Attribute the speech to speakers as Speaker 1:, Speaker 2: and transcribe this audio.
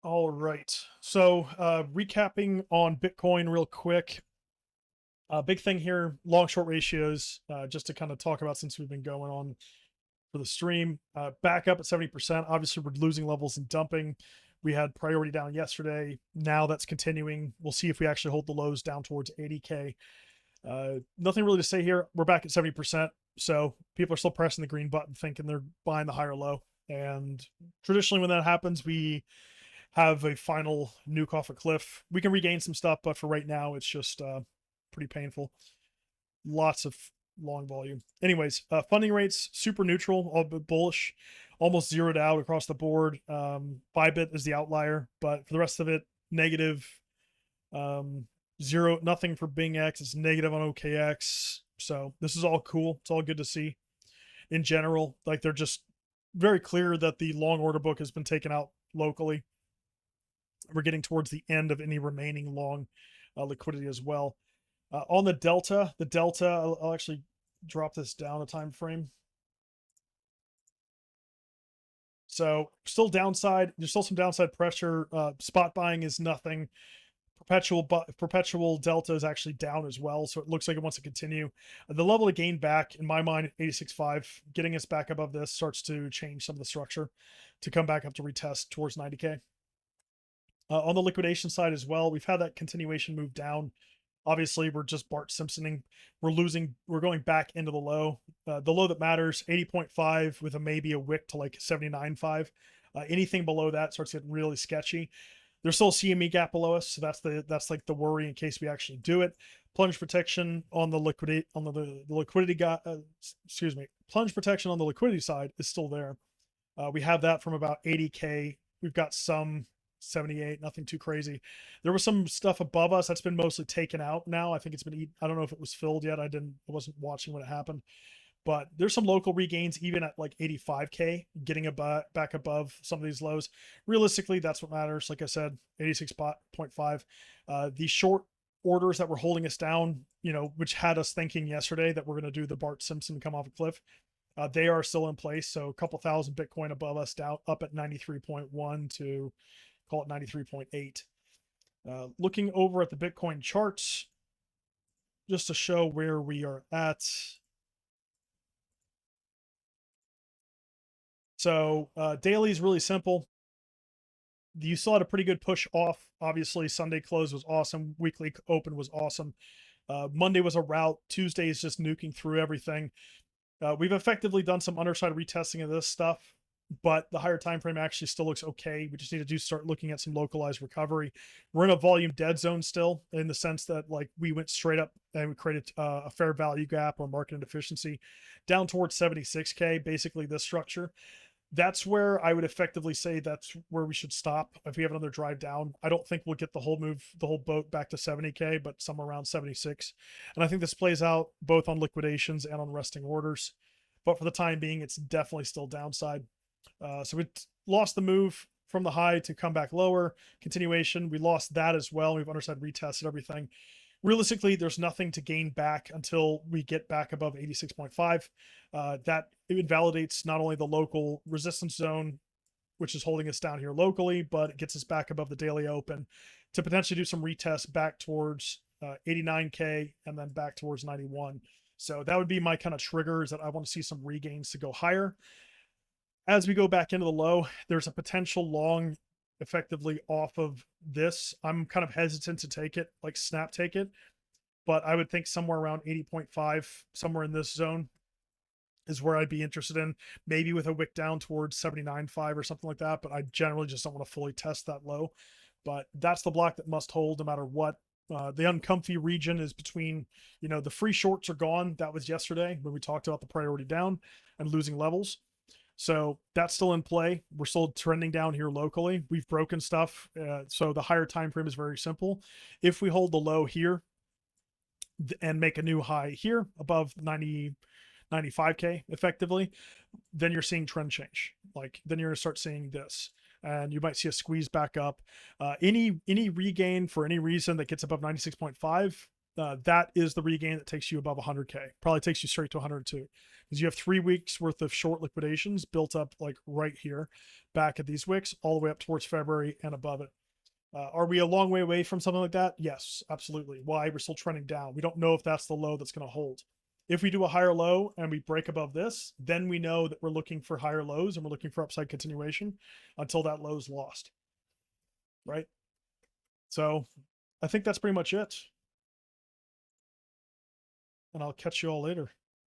Speaker 1: All right. So, recapping on Bitcoin real quick. Big thing here, long short ratios, just to kind of talk about since we've been going on for the stream. Back up at 70%. Obviously, we're losing levels and dumping. We had priority down yesterday. Now that's continuing. We'll see if we actually hold the lows down towards 80K. Nothing really to say here. We're back at 70%. So people are still pressing the green button, thinking they're buying the higher low. And traditionally, when that happens, we have a final nuke off a cliff. We can regain some stuff, but for right now, it's just pretty painful. Lots of long volume. Anyways, funding rates super neutral, all but bullish, almost zeroed out across the board. Bybit is the outlier, but for the rest of it, negative. Zero, nothing for BingX. It's negative on OKX. So this is all cool. It's all good to see. In general, like they're just very clear that the long order book has been taken out locally. We're getting towards the end of any remaining long liquidity as well. On the delta, I'll actually drop this down a time frame. So still downside. There's still some downside pressure. Spot buying is nothing. Perpetual delta is actually down as well, so it looks like it wants to continue. The level of gain back, in my mind, 86.5, getting us back above this starts to change some of the structure to come back up to retest towards 90K. On the liquidation side as well, we've had that continuation move down. Obviously, we're just Bart Simpsoning. We're going back into the low. The low that matters, 80.5 with maybe a wick to like 79.5. Anything below that starts getting really sketchy. There's still a CME gap below us, so that's like the worry in case we actually do it. Plunge protection on the liquidity Plunge protection on the liquidity side is still there. We have that from about 80K. We've got some 78, nothing too crazy. There was some stuff above us that's been mostly taken out now. I think it's been I don't know if it was filled yet. I wasn't watching when it happened. But there's some local regains even at like 85K, getting back above some of these lows. Realistically, that's what matters. Like I said, 86.5. The short orders that were holding us down, which had us thinking yesterday that we're going to do the Bart Simpson come off a cliff, they are still in place. So a couple thousand Bitcoin above us, down up at 93.1 to call it 93.8. Looking over at the Bitcoin charts, just to show where we are at. So daily is really simple. You still had a pretty good push off. Obviously, Sunday close was awesome. Weekly open was awesome. Monday was a rout. Tuesday is just nuking through everything. We've effectively done some underside retesting of this stuff, but the higher time frame actually still looks okay. We just need to start looking at some localized recovery. We're in a volume dead zone still, in the sense that like we went straight up and we created a fair value gap or market inefficiency down towards 76K, basically this structure. That's where I would effectively say that's where we should stop if we have another drive down. I don't think we'll get the whole boat back to 70K, but somewhere around 76. And I think this plays out both on liquidations and on resting orders. But for the time being, it's definitely still downside. So we lost the move from the high to come back lower. Continuation, we lost that as well. We've underside retested everything. Realistically, there's nothing to gain back until we get back above 86.5. That invalidates not only the local resistance zone, which is holding us down here locally, but it gets us back above the daily open to potentially do some retests back towards 89K and then back towards 91. So that would be my kind of triggers that I want to see some regains to go higher. As we go back into the low, there's a potential long effectively off of this. I'm kind of hesitant to take it, like snap take it, but I would think somewhere around 80.5, somewhere in this zone is where I'd be interested in, maybe with a wick down towards 79.5 or something like that. But I generally just don't want to fully test that low. But that's the block that must hold no matter what. The uncomfy region is between, the free shorts are gone. That was yesterday when we talked about the priority down and losing levels. So that's still in play. We're still trending down here locally. We've broken stuff. So the higher time frame is very simple. If we hold the low here and make a new high here above 95K effectively, then you're seeing trend change. Like then you're going to start seeing this. And you might see a squeeze back up. Any regain for any reason that gets above 96.5, that is the regain that takes you above 100K. Probably takes you straight to 102 because you have 3 weeks worth of short liquidations built up like right here, back at these wicks, all the way up towards February and above it. Are we a long way away from something like that? Yes, absolutely. Why? We're still trending down. We don't know if that's the low that's going to hold. If we do a higher low and we break above this, then we know that we're looking for higher lows and we're looking for upside continuation until that low is lost. Right? So I think that's pretty much it. And I'll catch you all later.